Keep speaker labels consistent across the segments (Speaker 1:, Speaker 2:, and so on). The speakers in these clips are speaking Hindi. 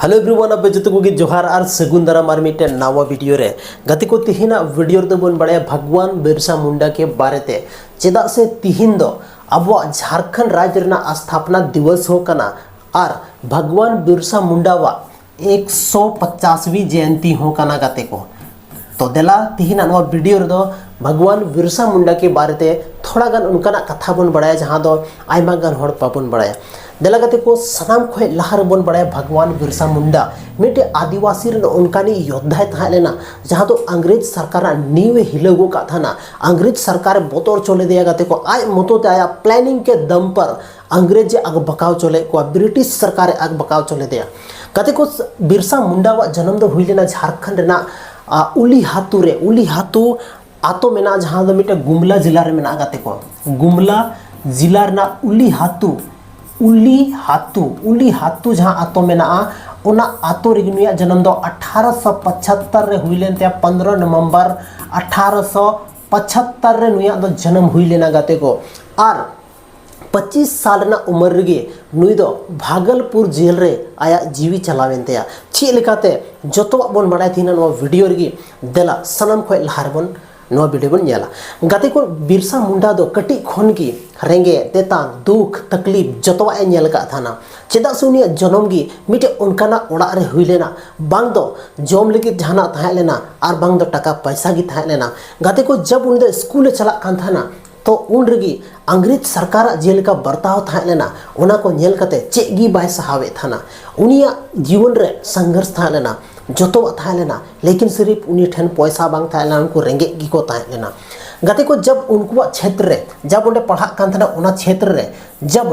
Speaker 1: हेलो एवरीवन अब जत को जोहार और सगुन दाराम और मिट्टे नवा वीडियो रे गति को तिहिना वीडियो दो बन बड़े भगवान बिरसा मुंडा के बारे ते चेदा से तिहिन दो अब झारखंड राज्य रेना स्थापना दिवस हो कना और भगवान बिरसा मुंडा वा 150वीं जयंती हो कना गते को तो देला तिहिना नवा वीडियो रे दो भगवान बिरसा मुंडा के बारे ते थोड़ा गन उनका कथा बन बड़ाया जहाँ दो आयमा गन होड़ पाबन बड़ाया देला गते को सनाम खोय लहर बन बड़ाया भगवान बिरसा मुंडा मिटे आदिवासी रन उनकानी योद्धा था लेना जहाँ तो अंग्रेज सरकार नीवे हिलगो का था ना अंग्रेज सरकार बोतोर चले दिया गते को आय मतो आया प्लानिंग के दम पर अंग्रेज आग बकाव चले को ब्रिटिश सरकार आग बकाव चले दिया गते को बिरसा मुंडा वा जन्म दो हुई लेना झारखंड ना उली हातू आतो मेना जहाँ दो मिटे गुमला जिला रे मेना गते को गुमला जिला ना उली हातू जहाँ आतो मेना उना आतो रेगनुया जन्म दो 1875 रे हुई लेन 15 नवंबर 1875 रे नुया दो जन्म हुई लेना गते को और 25 साल ना उम्र रेगे नुई दो भागलपुर जेल रे आया जीवी चलावेन तेया चे लेकाते जतो बन बड़ाय थीना नो वीडियो रेगे देला सनम खोय लहार बन नो वीडियो बन नेला गते को बिरसा मुंडा दो कटी खन की रेंगे तेतांग दुख तकलीफ जतवा ए नेल का थाना चेदा सुनिया जन्म गी मिटे उनकाना ओड़ा रे हुई लेना बांग दो जम लगी जहाना थाय लेना और बांग दो टका पैसा गी थाय लेना गते को जब उन दो स्कूल चला कान थाना तो उन रगी अंग्रेज सरकार जेल का बर्ताव था लेना उना को नेल कते चेगी बाय सहावे थाना उनिया जीवन रे संघर्ष था लेना जतो था लेना लेकिन सिर्फ उनी ठन पैसा बांग था लेना उनको रेंगे गी को था लेना गते को जब उनको क्षेत्र रे जब उन्हें पढ़ा कान था उना क्षेत्र रे जब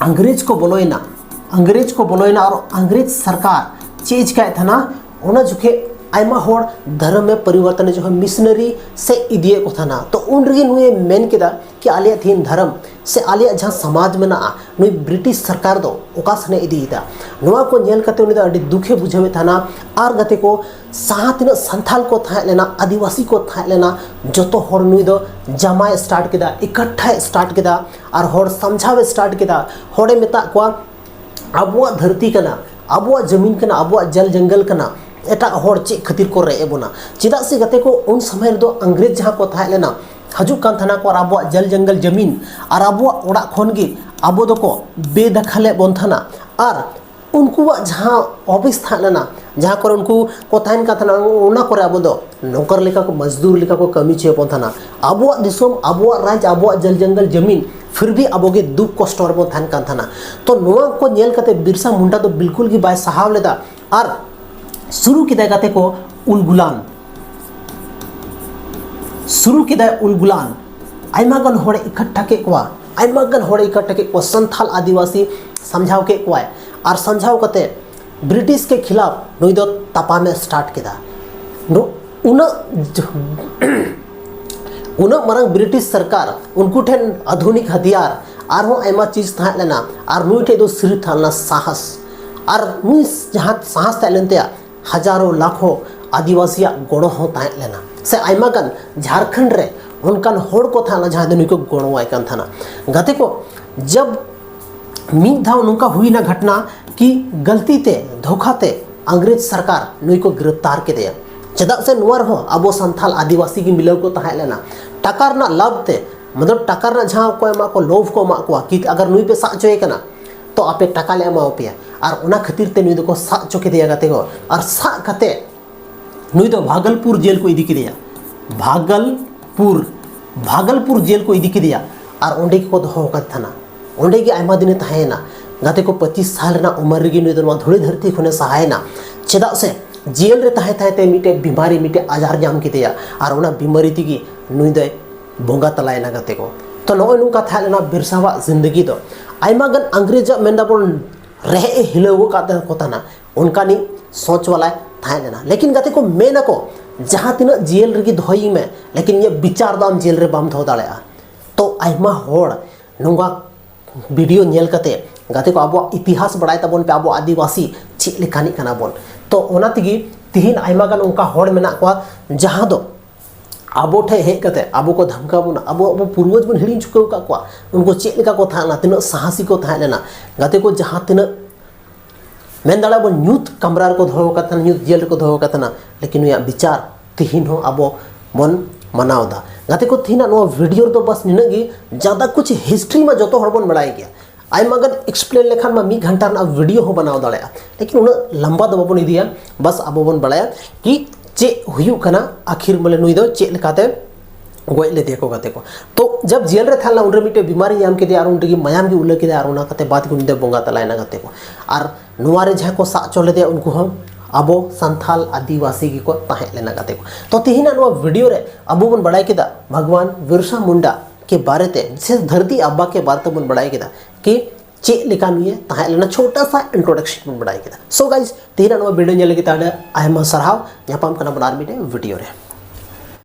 Speaker 1: अंग्रेज को बोलोइना और अंग्रेज सरकार चेज का था ना उना जुके आयमा होड़ धर्म में परिवर्तन जो है मिशनरी से इदिए को था ना तो उन रगे नुए मेन केदा कि आलिया थीन धर्म से आलिया जहाँ समाज में ना नुई ब्रिटिश सरकार दो ओकास ने इदीदा नुआ को नेल कते उनी अडी दुखे बुझावे था ना आर गते को साथ संथाल को था लेना आदिवासी को था लेना जतो होड़ नुई दो जमाए स्टार्ट केदा इकट्ठा स्टार्ट केदा और होड़ समझावे स्टार्ट केदा होड़े मेता को अबुआ धरती कना अबुआ जमीन कना अबुआ जल जंगल कना एटा होड़ चे खातिर को रे बोना चेदा से गते को उन समय दो अंग्रेज जहाँ को था लेना हजू कान थाना को अब जल जंगल जमीन और अब ओड़ा खन गे अब दो को बेदखले बन थाना और उनको जहाँ ऑफिस था लेना जहाँ कर उनको को थाइन का थाना उना करे अब दो नौकर लेका को मजदूर लेका को कमी चे बन थाना अब दिसोम अब राज अब जल जंगल जमीन फिर भी अब गे दुख कष्ट और बन थान कान थाना तो नुआ को नेल कते बिरसा मुंडा तो बिल्कुल की बाय सहाव लेदा और शुरू किदा गते को उलगुलान आयमागन होड़े इकट्ठा के कोआ आयमागन होड़े इकट्ठा के को संथाल आदिवासी समझाव के कोआ और समझाव कते ब्रिटिश के खिलाफ नुई दो तपा में स्टार्ट किदा उना मरंग ब्रिटिश सरकार उनको ठेन आधुनिक हथियार और हो आयमा चीज था लेना और नुई ठे दो सिर्फ था साहस और नुई जहाँ साहस था लेनते हजारों लाखों आदिवासी गोड़ो हो लेना से आयमागन झारखंड रे उनकान होड़ को था जहाँ दिन को गोड़ो आयकान था ना गते को जब मीत धाव नुका हुई ना घटना कि गलती ते धोखा ते अंग्रेज सरकार नुई को गिरफ्तार के दिया चेदा से नुआर हो अब संथाल आदिवासी की मिलव को था लेना टकार ना लाभ ते मतलब टकार ना जहाँ को एमा को लोभ को एमा को कि अगर नुई पे सा चोए कना तो आपे टका ले एमा पे और उना खातिर ते नुई दो को सा चोके दिया गते को और सा कते नुई दो भागलपुर जेल को इदी के दिया भागलपुर जेल को इदी के दिया और ओंडे को दो थाना ओंडे के आयमा दिन तहेना गते को 25 साल ना उम्र रेगी नुई दो धुड़ी धरती खुने सहायना चेदा से जेल रे तहे मिटे बीमारी मिटे आजार जाम के दिया और उना बीमारी तिगी नुई दो बोंगा तलायना गते को तो नॉय नुका था लेना बिरसावा जिंदगी दो आयमा गन अंग्रेज मेंदा बोल रहे हिलवो का को थाना उनका नी सोच वाला था लेना लेकिन गते को मेन को जहाँ तीन जेल रेगी धोई में लेकिन ये विचार दाम जेल रे बाम धो दाड़ा तो आयमा होड़ नोंगा वीडियो नेल कते गते को अब इतिहास बड़ाई तबन पे अब आदिवासी चे लेखानी कना बोन तो ओना तिगी तिहिन आयमा गन उनका होड़ मेना को जहाँ दो अब ठे हेज कते अब को धमका बोना अब पूर्वज बन हिड़ी चुका का को उनको चे लेका को थाना तीन साहसी को था लेना गते को जहाँ तीन मेन दाड़ा बन ᱧᱩᱛ कमरा को दोहो कतना ᱧᱩᱛ जेल को दोहो कतना लेकिन नुया विचार तिहिन हो अब मन मनावदा गाते को तिहिना नो वीडियो तो बस निनगी ज़्यादा कुछ हिस्ट्री में जो हर बन बड़ाई गया आयमा गन एक्सप्लेन लेखान में 1 घंटा ना वीडियो हो बनाव दाड़ा लेकिन उन लंबा दो बन इदिया बस अब बन बड़ाया कि चे हुयु कना आखिर मले नुई दो चे लेकाते गोय ले देखो गाते को तो जब जेल रे थाला उनरे मिटे बीमारी याम के दे आर उनरे मायाम की उल्ले के दे आर उना कते बात गुन दे बोंगा तलायना गाते को आर नुवारे जहां को सा चले दे उनको हम अबो संथाल आदिवासी की को ताहे लेना गाते को तो तिहिना नुवा वीडियो रे अबो बन बड़ाई केदा भगवान बिरसा मुंडा के बारे ते विशेष धरती आबा के बारे बन बड़ाई केदा कि चे लेका नुये ताहे लेना छोटा सा इंट्रोडक्शन बन बड़ाई केदा सो गाइस तिहिना नुवा वीडियो नेल के ताडे आयमा सरहाव ᱧᱟᱯᱟᱢ ᱠᱟᱱᱟ ᱵᱚᱱ ᱟᱨ ᱢᱤᱫᱴᱮᱱ वीडियो रे।